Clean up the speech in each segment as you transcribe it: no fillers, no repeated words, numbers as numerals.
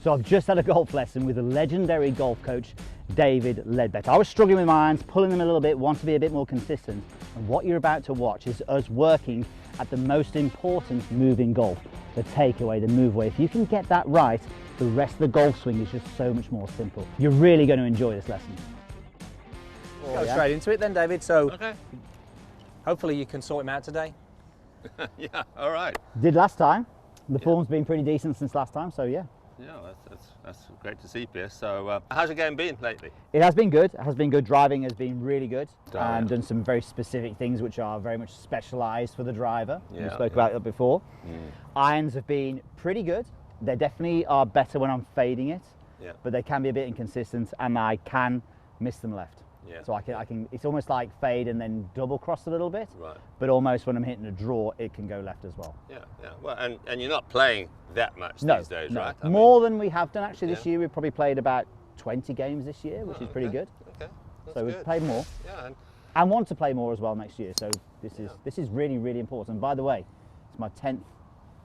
So I've just had a golf lesson with the legendary golf coach, David Leadbetter. I was struggling with my irons, pulling them a little bit, want to be a bit more consistent. And what you're about to watch is us working at the most important move in golf, the takeaway, the move away. If you can get that right, the rest of the golf swing is just so much more simple. You're really going to enjoy this lesson. Go straight into it then, David. So Okay. hopefully you can sort him out today. Yeah, all right. Did last time. The form's been pretty decent since last time, so yeah. Yeah, that's great to see, Piers. So how's your game been lately? It has been good. It has been good. Driving has been really good. Driving. Done some very specific things which are very much specialised for the driver. We Yeah, spoke about that before. Mm. Irons have been pretty good. They definitely are better when I'm fading it, Yeah. but they can be a bit inconsistent and I can miss them left. Yeah. So I can. It's almost like fade and then double cross a little bit. Right. But almost when I'm hitting a draw, it can go left as well. Yeah, yeah. Well, and you're not playing that much No, these days, no. right? I More than we have done actually this Yeah. year. We've probably played about 20 games this year, which is pretty okay, good. Okay. That's So we've good. played more. Yeah. And want to play more as well next year. So this is really, really important. And by the way, it's my 10th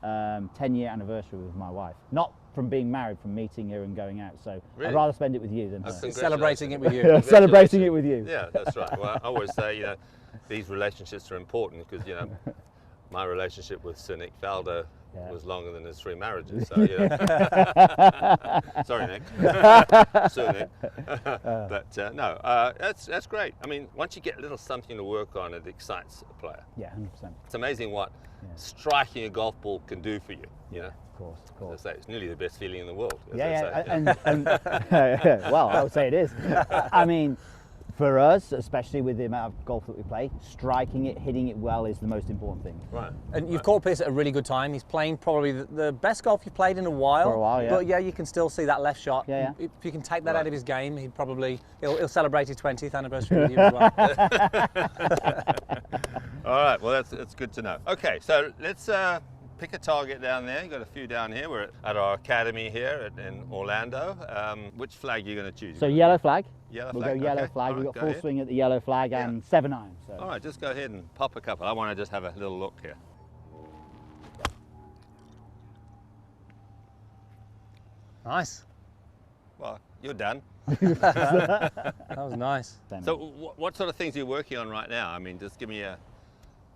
10-year anniversary with my wife. Not from being married, from meeting her and going out. So Really? I'd rather spend it with you than her. Congratulations. Celebrating it with you. Yeah, celebrating it with you. Yeah, that's right. Well, I always say, these relationships are important because, my relationship with Sir Nick Faldo was longer than his 3 marriages. So, sorry, Nick. Sir Nick. But no, that's great. I mean, once you get a little something to work on, it excites a player. Yeah, 100%. It's amazing what striking a golf ball can do for you. Of course, of course. As I say, it's nearly the best feeling in the world. As Yeah, they yeah, say. well, I would say it is. I mean, for us, especially with the amount of golf that we play, striking it, hitting it well is the most important thing. Right. And you've caught Piers at a really good time. He's playing probably the best golf you've played in a while. For a while, yeah. But yeah, you can still see that left shot. Yeah, If you can take that Right. out of his game, he'll celebrate his 20th anniversary with you as well. All right, well, that's good to know. Okay, so let's pick a target down there. You've got a few down here. We're at our academy here in Orlando. Which flag are you going to choose? So yellow flag. Yellow We'll flag? go yellow Okay. flag. All We've right, got go full ahead. swing at the yellow flag and 7 iron. So. All right, just go ahead and pop a couple. I want to just have a little look here. Nice. Well, you're done. That was nice. So what sort of things are you working on right now? I mean, just give me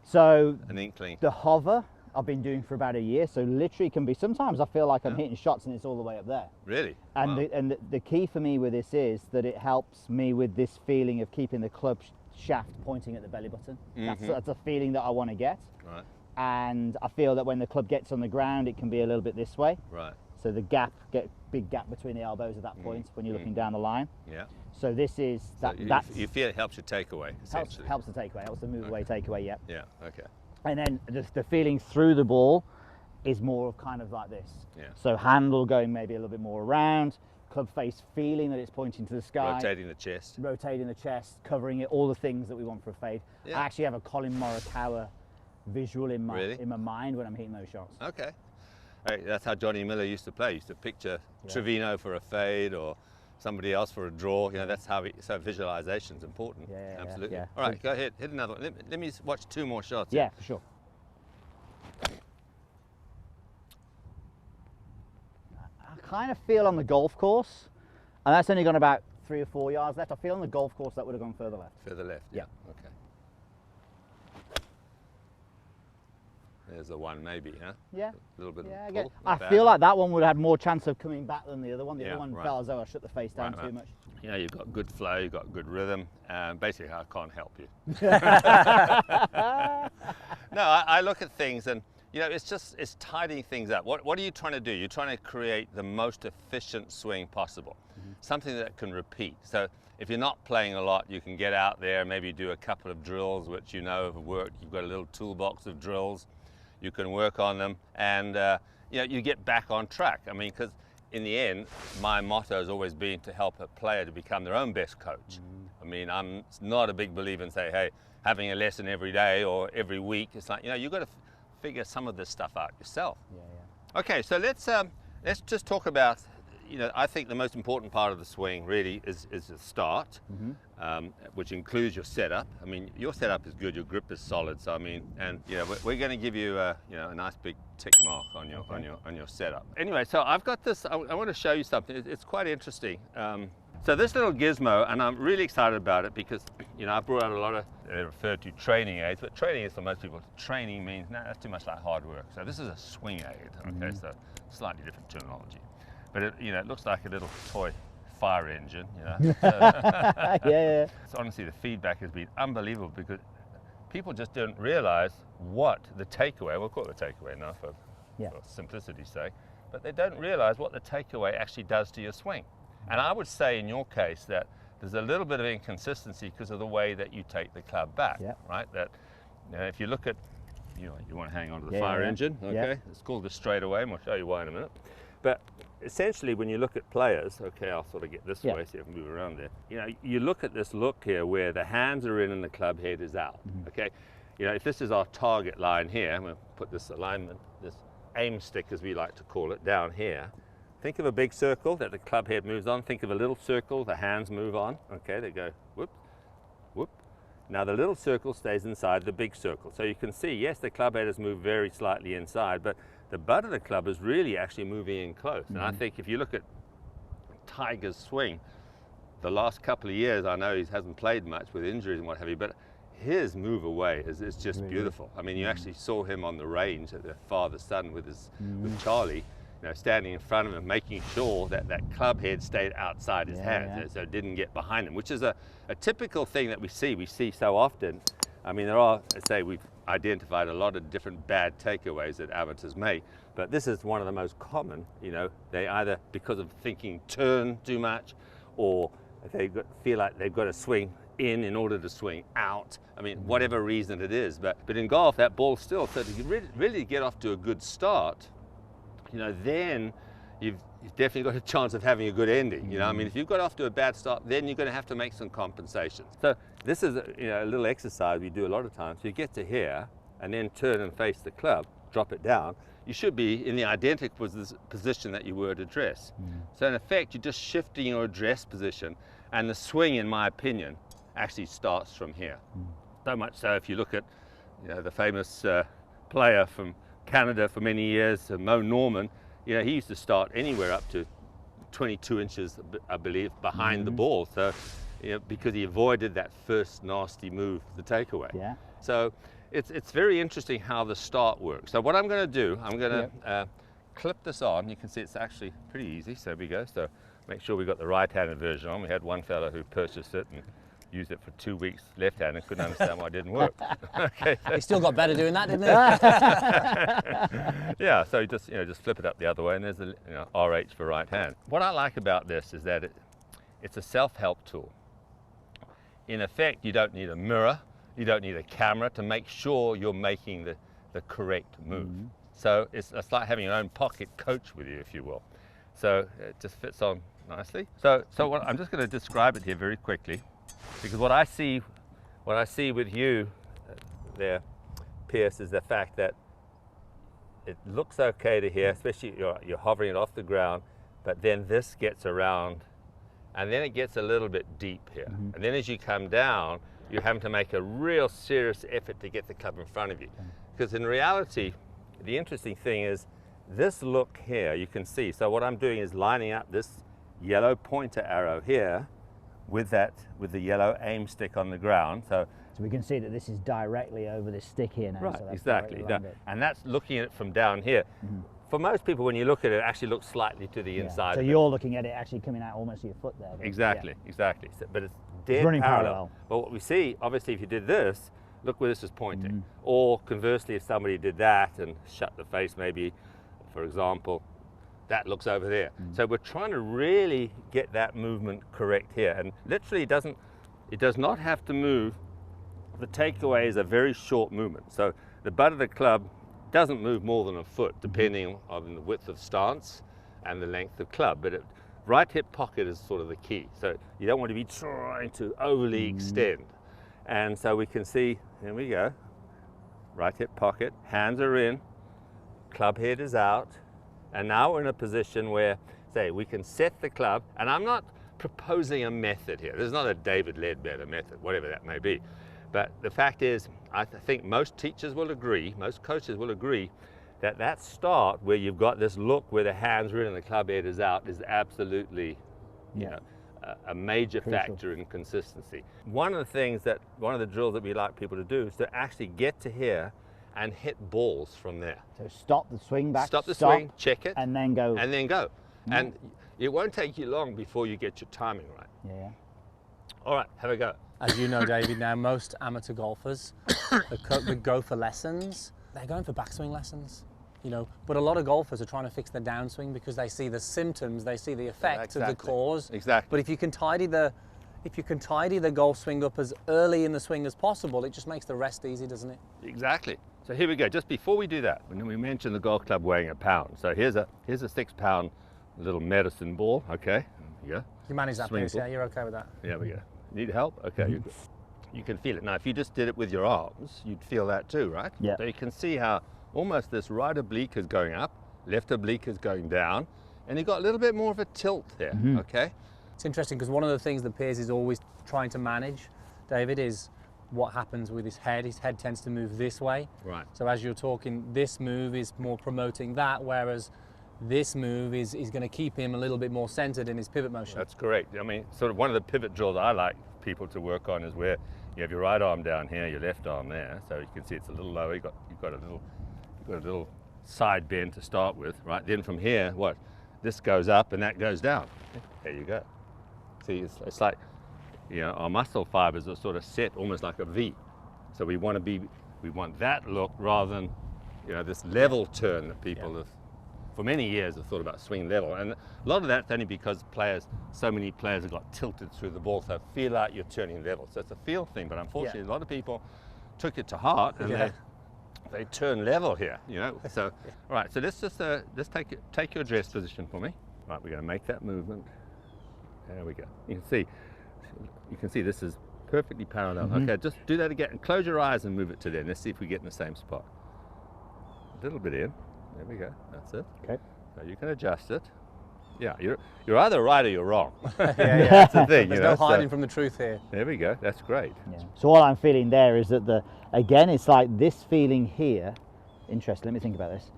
So an inkling. the hover I've been doing for about a year. So literally can be, sometimes I feel like I'm hitting shots and it's all the way up there. Really? And, Wow. the key for me with this is that it helps me with this feeling of keeping the club shaft pointing at the belly button. That's a feeling that I want to get. Right, And I feel that when the club gets on the ground, it can be a little bit this way. right. So the big gap between the elbows at that point when you're looking down the line. Yeah. So this is, So you feel it helps your takeaway, essentially. helps the takeaway, helps the move away takeaway, yeah. Yeah, okay. And then the feeling through the ball is more of kind of like this. Yeah. So handle going maybe a little bit more around, club face feeling that it's pointing to the sky. Rotating the chest. Rotating the chest, covering it, all the things that we want for a fade. Yeah. I actually have a Colin Morikawa visual in my Really? in my mind when I'm hitting those shots. Okay. Hey, that's how Johnny Miller used to play. He used to picture Trevino for a fade or somebody else for a draw. That's how so visualization's important. Yeah, Absolutely. yeah. All right, go ahead. Hit another one. Let me watch 2 more shots. Yeah, for sure. I kind of feel on the golf course, and that's only gone about 3 or 4 yards left. I feel on the golf course that would have gone further left. Further left. Yeah. Okay. There's the one, maybe, huh? Yeah. A little bit Yeah, of pull. I Not bad. feel like that one would have had more chance of coming back than the other one. The Yeah, other one right. felt as though I shut the face down Right, too right. much. You've got good flow, you've got good rhythm. Basically, I can't help you. No, I look at things and, it's tidying things up. What are you trying to do? You're trying to create the most efficient swing possible. Something that can repeat. So if you're not playing a lot, you can get out there, maybe do a couple of drills, which have worked. You've got a little toolbox of drills. You can work on them and, you get back on track. I mean, because in the end, my motto has always been to help a player to become their own best coach. I mean, I'm not a big believer in saying, hey, having a lesson every day or every week. It's like, you've got to figure some of this stuff out yourself. Yeah, yeah. Okay, so let's just talk about, you know, I think the most important part of the swing really is the start, which includes your setup. I mean, your setup is good, your grip is solid. So I mean, and you know, we're going to give you you know, a nice big tick mark on your on your setup. Anyway, so I've got this. I want to show you something. It's quite interesting. So this little gizmo, and I'm really excited about it because, you know, I brought out a lot of, they're referred to training aids, but training aids for most people, training means, no, that's too much like hard work. So this is a swing aid, okay, so slightly different terminology. But it, you know, it looks like a little toy fire engine, you know. Yeah. So honestly, the feedback has been unbelievable because people just don't realize what the takeaway, we'll call it the takeaway now for simplicity's sake, but they don't realize what the takeaway actually does to your swing. And I would say in your case that there's a little bit of inconsistency because of the way that you take the club back, right? That, you know, if you look at, you know, you want to hang on to the fire engine, okay? It's called the straightaway, and we'll show you why in a minute. But essentially, when you look at players, okay, I'll sort of get this way so you can move around there. You know, you look at this look here where the hands are in and the club head is out, okay? You know, if this is our target line here, I'm going to put this alignment, this aim stick as we like to call it, down here. Think of a big circle that the club head moves on. Think of a little circle, the hands move on. Okay, they go whoop, whoop. Now the little circle stays inside the big circle. So you can see, yes, the club head has moved very slightly inside, but the butt of the club is really actually moving in close. And I think if you look at Tiger's swing, the last couple of years, I know he hasn't played much with injuries and what have you, but his move away is just beautiful. I mean, you actually saw him on the range at the father-son with Charlie, you know, standing in front of him, making sure that that club head stayed outside his hands, so it didn't get behind him, which is a typical thing that we see so often. I mean, there are, I say, we've identified a lot of different bad takeaways that amateurs make, but this is one of the most common. You know, they either, because of thinking turn too much, or they feel like they've got to swing in order to swing out. I mean, whatever reason it is, but in golf, that ball still, so to really get off to a good start, you know, then you've definitely got a chance of having a good ending. You know, I mean, if you've got off to a bad start, then you're going to have to make some compensations. So this is a little exercise we do a lot of times. So you get to here and then turn and face the club, drop it down. You should be in the identical position that you were at address. So in effect, you're just shifting your address position, and the swing, in my opinion, actually starts from here. So much so, if you look at, you know, the famous player from Canada for many years, Mo Norman, you know, he used to start anywhere up to 22 inches, I believe, behind the ball. So, you know, because he avoided that first nasty move, the takeaway. So it's very interesting how the start works. So what I'm going to do, I'm going to clip this on. You can see it's actually pretty easy. So there we go. So make sure we got the right-handed version on. We had one fellow who purchased it and used it for 2 weeks left-handed and couldn't understand why it didn't work. Okay, so. He still got better doing that, didn't he? Yeah, so just flip it up the other way, and there's a RH for right hand. What I like about this is that it's a self-help tool. In effect, you don't need a mirror, you don't need a camera to make sure you're making the correct move. So it's like having your own pocket coach with you, if you will. So it just fits on nicely. So I'm just going to describe it here very quickly. Because what I see with you there, Piers, is the fact that it looks okay to here, especially you're hovering it off the ground, but then this gets around, and then it gets a little bit deep here. And then as you come down, you're having to make a real serious effort to get the club in front of you. Because in reality, the interesting thing is this look here, you can see. So what I'm doing is lining up this yellow pointer arrow here with the yellow aim stick on the ground. So we can see that this is directly over this stick here now. Right, so that's exactly. And that's looking at it from down here. For most people, when you look at it, it actually looks slightly to the inside. So you're looking at it actually coming out almost to your foot there. Exactly. So, but it's dead running parallel. But what we see, obviously, if you did this, look where this is pointing. Or conversely, if somebody did that and shut the face, maybe, for example, that looks over there. So we're trying to really get that movement correct here. And literally it does not have to move. The takeaway is a very short movement. So the butt of the club doesn't move more than a foot, depending on the width of stance and the length of club. But right hip pocket is sort of the key. So you don't want to be trying to overly extend. And so we can see, here we go, right hip pocket, hands are in, club head is out. And now we're in a position where, say we can set the club, and I'm not proposing a method here. There's not a David Leadbetter method, whatever that may be. But the fact is, I think most teachers will agree, most coaches will agree, that that start where you've got this look where the hands are in and the club head is out is absolutely, you know, a major factor in consistency. One of the drills that we like people to do is to actually get to here and hit balls from there. So stop the swing back. Stop the swing, check it, and then go. And then go. And it won't take you long before you get your timing right. Yeah. All right, have a go. As you know, David, now most amateur golfers that go for lessons, they're going for backswing lessons. You know, but a lot of golfers are trying to fix their downswing because they see the symptoms, they see the effect of the cause. Exactly. But if you can tidy the golf swing up as early in the swing as possible, it just makes the rest easy, doesn't it? Exactly. So here we go. Just before we do that, when we mentioned the golf club weighing a pound. So here's a 6-pound little medicine ball. Okay. Yeah. You manage that, Piers, yeah? You're okay with that? There we go. Need help? Okay. You're good. You can feel it. Now, if you just did it with your arms, you'd feel that too, right? Yeah. So you can see how almost this right oblique is going up, left oblique is going down, and you've got a little bit more of a tilt there, okay? It's interesting because one of the things that Piers is always trying to manage, David, is what happens with his head. His head tends to move this way. Right. So as you're talking, this move is more promoting that, whereas this move is going to keep him a little bit more centered in his pivot motion. That's correct. I mean, sort of one of the pivot drills I like people to work on is where you have your right arm down here, your left arm there. So you can see it's a little lower. You've got a little side bend to start with, right? Then from here, what? This goes up and that goes down. There you go. See, it's like, you know, our muscle fibers are sort of set almost like a V. So we want that look rather than, you know, this level turn that people have, for many years, have thought about swing level. And a lot of that's only because so many players have got tilted through the ball, so feel like you're turning level. So it's a feel thing, but unfortunately a lot of people took it to heart and they turn level here, you know. So, all right, so let's just take your address position for me. Right, we're going to make that movement. There we go. You can see this is perfectly parallel. Okay, just do that again and close your eyes and move it to there. Let's see if we get in the same spot. A little bit in. There we go. That's it. Okay. So you can adjust it. Yeah, you're either right or you're wrong. That's the thing. There's no hiding from the truth here. There we go. That's great. Yeah. So all I'm feeling there is that again, it's like this feeling here. Interesting. Let me think about this.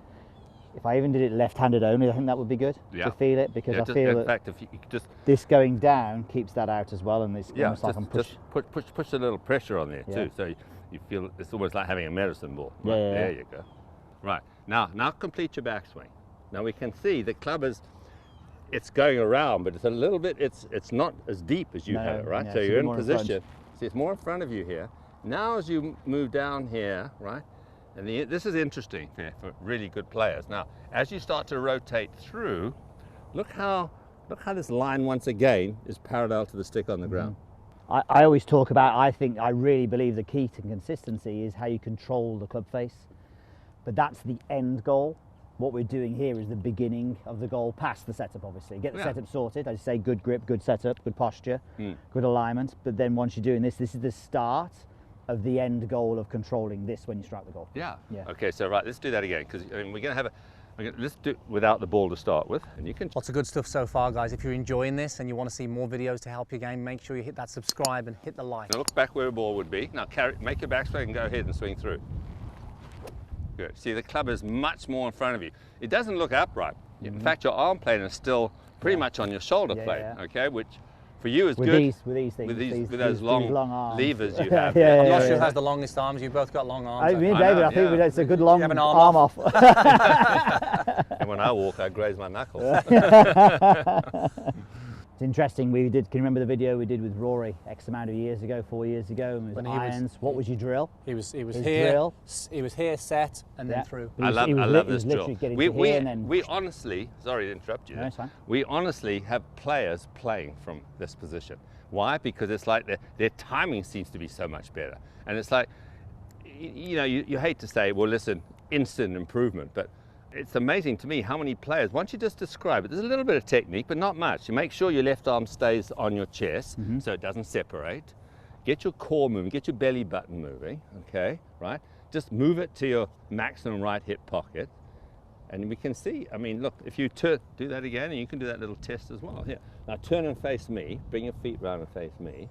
If I even did it left-handed only, I think that would be good to feel it, because I feel that if you just this going down keeps that out as well, and it's almost like I'm push a little pressure on there too, so you feel it's almost like having a medicine ball. Right, there you go. Right, now complete your backswing. Now we can see the club it's going around, but it's a little bit, it's not as deep as you have it, right? So you're in position. See, it's more in front of you here. Now as you move down here, right? And this is interesting for really good players. Now, as you start to rotate through, look how this line once again is parallel to the stick on the ground. I always talk about, I really believe the key to consistency is how you control the club face. But that's the end goal. What we're doing here is the beginning of the goal, past the setup obviously. Get the setup sorted, as you say, good grip, good setup, good posture, good alignment. But then once you're doing this is the start of the end goal of controlling this when you strike the goal. Yeah. Okay, so right, let's do that again, because I mean, we're going to have let's do it without the ball to start with, and you can. Lots of good stuff so far, guys. If you're enjoying this and you want to see more videos to help your game, make sure you hit that subscribe and hit the like. Now look back where a ball would be. Now make your backswing and go ahead and swing through. Good. See, the club is much more in front of you. It doesn't look upright. In fact, your arm plane is still pretty much on your shoulder plane. Okay, which for you is with good. With those long arms. levers you have. I'm not sure who has the longest arms. You've both got long arms. Me and David, I think it's a good long arm off. And when I walk, I graze my knuckles. It's interesting. Can you remember the video we did with Rory X amount of years ago, 4 years ago? And it was irons. What was your drill? He was here, set, and then through. I love this drill. We then honestly, sorry to interrupt you. No, it's fine. We honestly have players playing from this position. Why? Because it's like their timing seems to be so much better. And it's like, you know, you hate to say, well, listen, instant improvement, but it's amazing to me how many players, once you just describe it, there's a little bit of technique, but not much. You make sure your left arm stays on your chest so it doesn't separate. Get your core moving, get your belly button moving, okay, right? Just move it to your maximum right hip pocket. And we can see, I mean, look, if you do that again, and you can do that little test as well. Here, now turn and face me, bring your feet round and face me.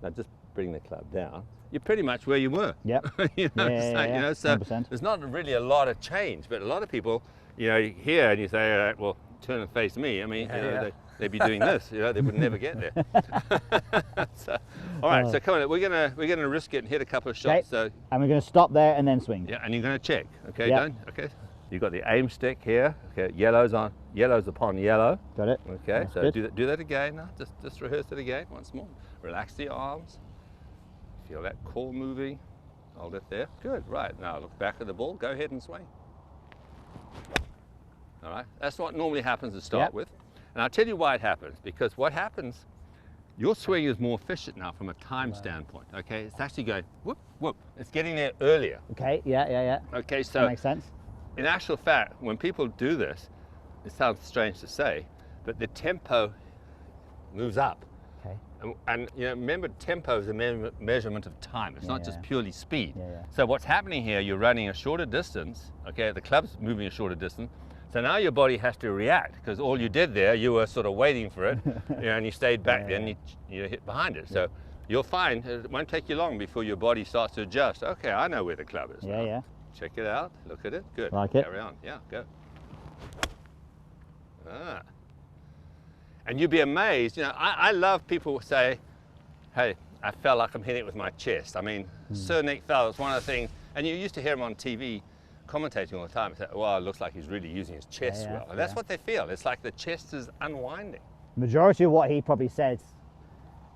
Now just bring the club down. You're pretty much where you were. Yep. You know, Yeah, you know, so 100%. there's not really a lot of change, but a lot of people, you know, you hear and you say, all right, well, turn and face me. I mean, you know, they'd be doing this, you know, they would never get there. So, all right, so come on, we're gonna risk it and hit a couple of shots. So, and we're going to stop there and then swing. yeah, and you're gonna check, okay, Yep. Don? Okay. You've got the aim stick here. Okay, yellow's upon yellow. Got it. Okay, That's so good. do that again now. Just rehearse it again once more. Relax the arms. Feel that core moving. Hold it there. Good. Right. Now look back at the ball. Go ahead and swing. All right. That's what normally happens to start Yep. with. And I'll tell you why it happens. Because what happens, your swing is more efficient now from a time standpoint. Okay. It's actually going whoop whoop. It's getting there earlier. Okay. Yeah. Okay. That So makes sense. in actual fact, when people do this, it sounds strange to say, but the tempo moves up. Okay. And you know, remember, tempo is a measurement of time. It's not just yeah. purely speed. Yeah. So what's happening here, you're running a shorter distance, okay? The club's moving a shorter distance. So now your body has to react, because all you did there, you were sort of waiting for it, you know, and you stayed back there and you hit behind it. So you'll find it won't take you long before your body starts to adjust. Okay, I know where the club is now. Yeah. Check it out, look at it, good. Like it. Carry on, yeah, go. And you'd be amazed, you know, I love people who say, hey, I felt like I'm hitting it with my chest. I mean, Sir Nick fell, it's one of the things, and you used to hear him on TV commentating all the time, say, well, it looks like he's really using his chest well. And that's what they feel, it's like the chest is unwinding. Majority of what he probably said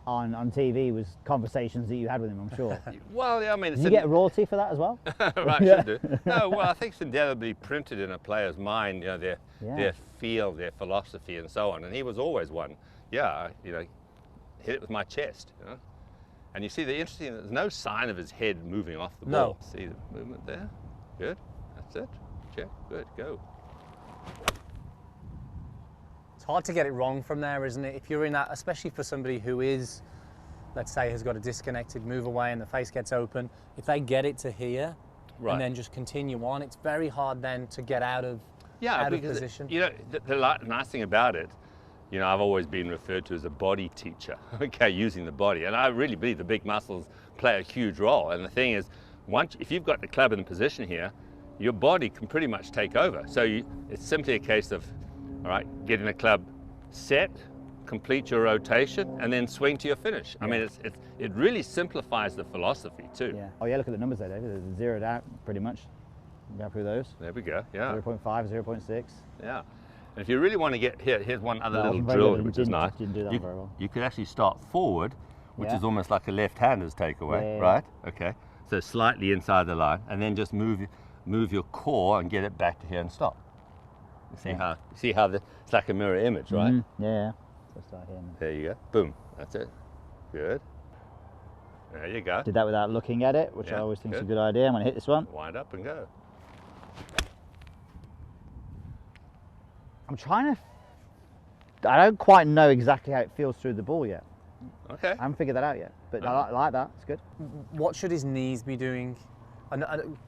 on TV was conversations that you had with him, I'm sure. Well, yeah, I mean, Did you get royalty for that as well? Right, should do. No, well, I think it's indelibly printed in a player's mind, you know, their feel, their philosophy, and so on. And he was always one. Yeah, you know, hit it with my chest. You know, and you see the interesting. There's no sign of his head moving off the ball. See the movement there? Good. That's it. Check. Good. Go. It's hard to get it wrong from there, isn't it? If you're in that, especially for somebody who is, let's say, has got a disconnected move away and the face gets open, if they get it to here and then just continue on, it's very hard then to get out of position. You know, the nice thing about it, you know, I've always been referred to as a body teacher, okay, using the body. And I really believe the big muscles play a huge role. And the thing is, if you've got the club in position here, your body can pretty much take over. So it's simply a case of, all right, getting the club set, complete your rotation, and then swing to your finish. I mean, it really simplifies the philosophy too. Yeah. Oh yeah, look at the numbers there, David. They're zeroed out pretty much. Go through those. There we go, yeah. 0.5, 0.6. Yeah. And if you really want to get, here's one other little drill, which is nice. Didn't do that very well. You could actually start forward, which is almost like a left-hander's takeaway, right? Okay. So slightly inside the line, and then just move your core and get it back to here and stop. See how it's like a mirror image, right? Yeah. So start here. There you go. Boom. That's it. Good. There you go. Did that without looking at it, which I always think is a good idea. I'm going to hit this one. Wind up and go. I'm trying to... I don't quite know exactly how it feels through the ball yet. Okay. I haven't figured that out yet, but I like that. It's good. What should his knees be doing? And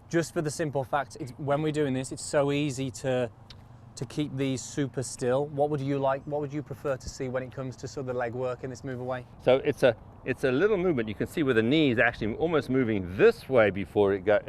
just for the simple fact, when we're doing this, it's so easy to keep these super still. What would you like? What would you prefer to see when it comes to sort of leg work in this move away? So it's a little movement. You can see where the knee is actually almost moving this way before it goes.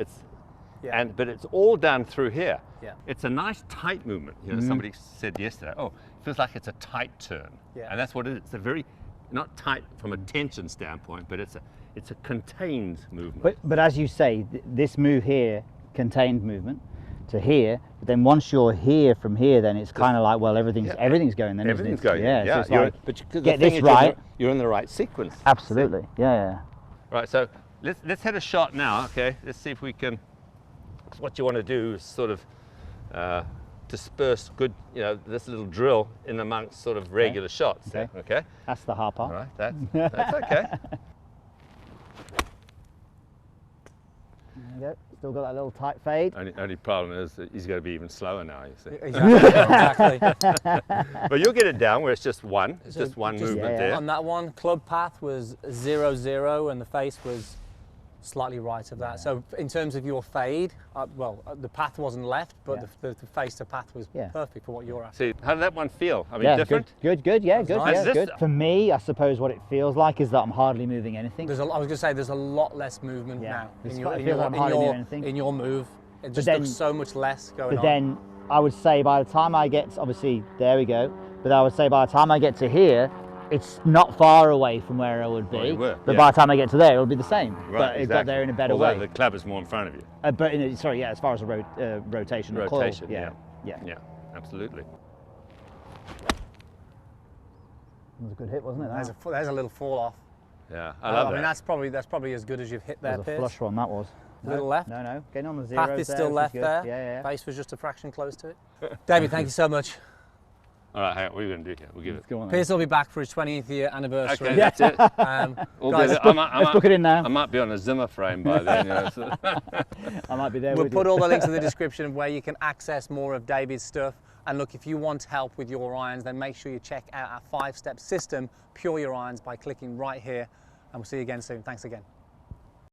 But it's all done through here. Yeah. It's a nice tight movement. You know, somebody said yesterday, oh, it feels like it's a tight turn. Yeah. And that's what it is. It's a very, not tight from a tension standpoint, but it's a contained movement. But as you say, this move here, contained movement to here. But then once you're here from here, then it's kind of like, well, everything's going. Then everything's isn't it? going. Yeah. So it's like, get this right. You're in the right sequence. Absolutely. Yeah. Right. So let's hit a shot now. Okay. Let's see if we can. What you want to do is sort of disperse this little drill in amongst sort of regular shots. Okay. That's the hard part. All right. That's okay. There you go. Still got that little tight fade. Only problem is that he's going to be even slower now, you see. Exactly. But you'll get it down where it's just one. It's just one movement there. On that one, club path was 0-0 and the face was slightly right of that. So in terms of your fade, the path wasn't left, but the face to path was perfect for what you're after. See, how did that one feel? I mean, different? Good, yeah, good, nice. yeah, good. For me, I suppose what it feels like is that I'm hardly moving anything. I was going to say, there's a lot less movement now it feels like I'm hardly moving anything. in your move. It just looks so much less going on. But then I would say by the time I get, obviously, there we go, but I would say by the time I get to here, it's not far away from where I would be, but by the time I get to there, it'll be the same. Right, but it got there in a better way. The club is more in front of you. But sorry, as far as the rotation. Rotation, coil, yeah, absolutely. It was a good hit, wasn't it? There's a little fall off. Yeah, I love that. I mean, that's probably as good as you've hit there, That was a Piers. flush one, that was. A little left. No, getting on the zeros. Path is still left there. Yeah. Base was just a fraction close to it. David, thank you so much. All right, hang on, what are we going to do here? We'll give it. Go on, Piers will be back for his 20th year anniversary. Okay, that's it. Guys, let's book it in now. I might be on a Zimmer frame by then. You know, so. I might be there. We'll put all the links in the description of where you can access more of David's stuff. And look, if you want help with your irons, then make sure you check out our 5-step system, Pure Your Irons, by clicking right here. And we'll see you again soon. Thanks again.